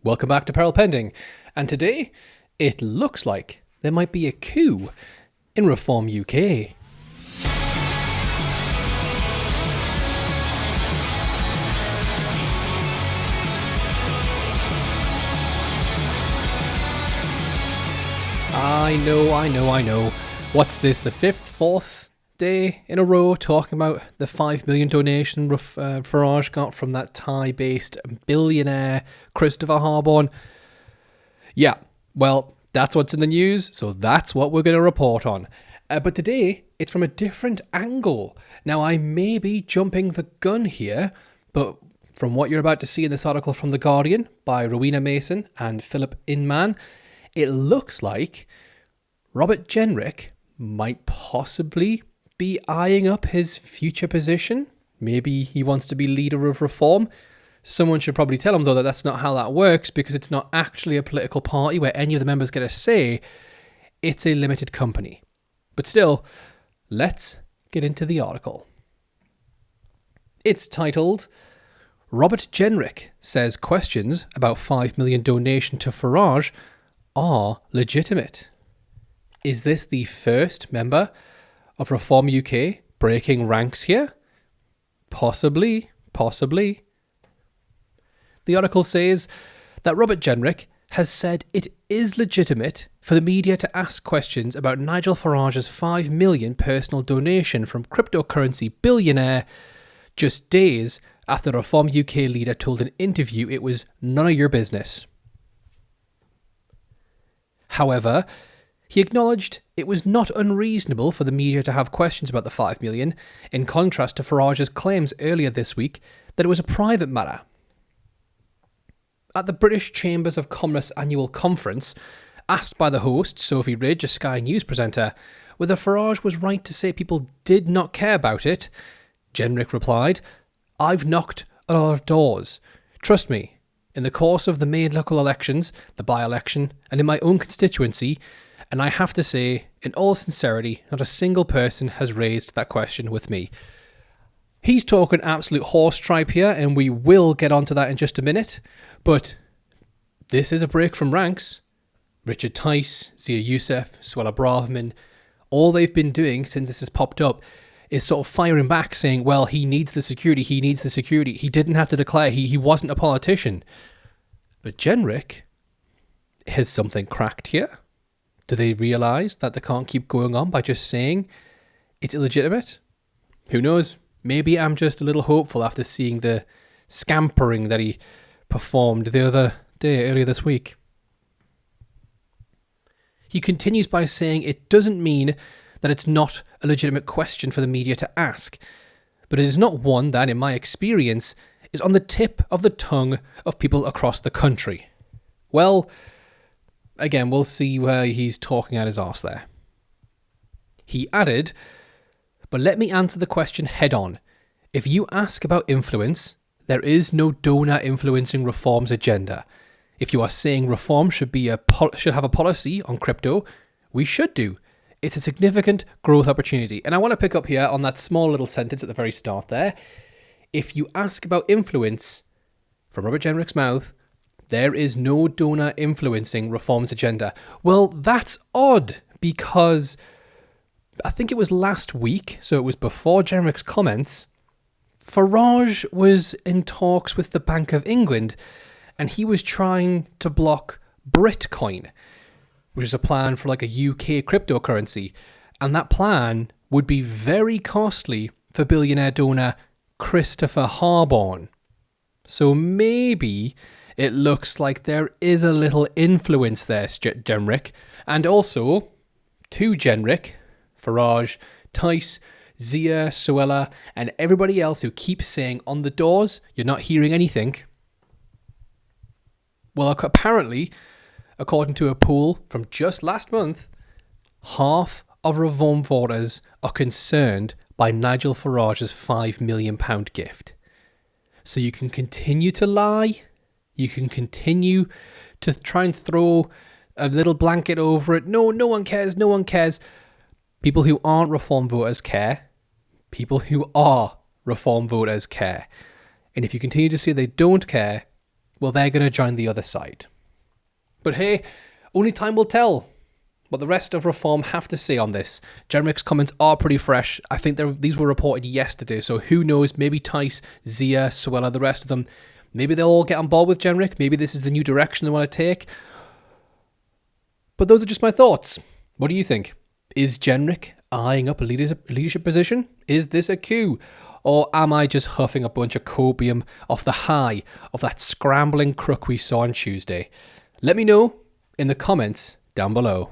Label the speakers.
Speaker 1: Welcome back to Peril Pending, and today it looks like there might be a coup in Reform UK. I know. What's this, the fourth day in a row talking about the 5 million donation Farage got from that Thai-based billionaire Christopher Harborn? Yeah, well, that's what's in the news, so that's what we're going to report on. But today, it's from a different angle. Now, I may be jumping the gun here, but from what you're about to see in this article from The Guardian by Rowena Mason and Philip Inman, it looks like Robert Jenrick might possibly be eyeing up his future position. Maybe he wants to be leader of Reform. Someone should probably tell him, though, that that's not how that works, because it's not actually a political party where any of the members get a say. It's a limited company. But still, let's get into the article. It's titled, Robert Jenrick says questions about 5 million donation to Farage are legitimate. Is this the first member of Reform UK breaking ranks here? Possibly. The article says that Robert Jenrick has said it is legitimate for the media to ask questions about Nigel Farage's 5 million personal donation from cryptocurrency billionaire just days after the Reform UK leader told an interview it was none of your business. However, he acknowledged it was not unreasonable for the media to have questions about the 5 million, in contrast to Farage's claims earlier this week that it was a private matter. At the British Chambers of Commerce annual conference, asked by the host, Sophie Ridge, a Sky News presenter, whether Farage was right to say people did not care about it, Jenrick replied, "I've knocked on a lot of doors. Trust me, in the course of the May local elections, the by-election, and in my own constituency, and I have to say, in all sincerity, not a single person has raised that question with me." He's talking absolute horse tripe here, and we will get onto that in just a minute. But this is a break from ranks. Richard Tice, Zia Yusuf, Suella Braverman, all they've been doing since this has popped up is sort of firing back, saying, well, he needs the security. He didn't have to declare. He wasn't a politician. But Jenrick, has something cracked here? Do they realise that they can't keep going on by just saying it's illegitimate? Who knows? Maybe I'm just a little hopeful after seeing the scampering that he performed the other day, earlier this week. He continues by saying it doesn't mean that it's not a legitimate question for the media to ask, but it is not one that, in my experience, is on the tip of the tongue of people across the country. Well, again, we'll see where he's talking at his arse there. He added, but let me answer the question head on. If you ask about influence, there is no donor influencing Reform's agenda. If you are saying Reform should have a policy on crypto, we should do. It's a significant growth opportunity. And I want to pick up here on that small little sentence at the very start there. If you ask about influence, from Robert Jenrick's mouth, there is no donor influencing Reform's agenda. Well, that's odd, because I think it was last week, so it was before Jenrick's comments, Farage was in talks with the Bank of England, and he was trying to block Britcoin, which is a plan for like a UK cryptocurrency, and that plan would be very costly for billionaire donor Christopher Harborn. So maybe it looks like there is a little influence there, Jenrick. And also, to Jenrick, Farage, Tice, Zia, Suella, and everybody else who keeps saying on the doors, you're not hearing anything. Well, apparently, according to a poll from just last month, half of Reform voters are concerned by Nigel Farage's £5 million gift. So you can continue to lie. You can continue to try and throw a little blanket over it. No one cares. People who aren't Reform voters care. People who are Reform voters care. And if you continue to say they don't care, well, they're going to join the other side. But hey, only time will tell what the rest of Reform have to say on this. Jenrick's comments are pretty fresh. I think these were reported yesterday, so who knows, maybe Tice, Zia, Suella, the rest of them, maybe they'll all get on board with Jenrick. Maybe this is the new direction they want to take. But those are just my thoughts. What do you think? Is Jenrick eyeing up a leadership position? Is this a coup? Or am I just huffing a bunch of copium off the high of that scrambling crook we saw on Tuesday? Let me know in the comments down below.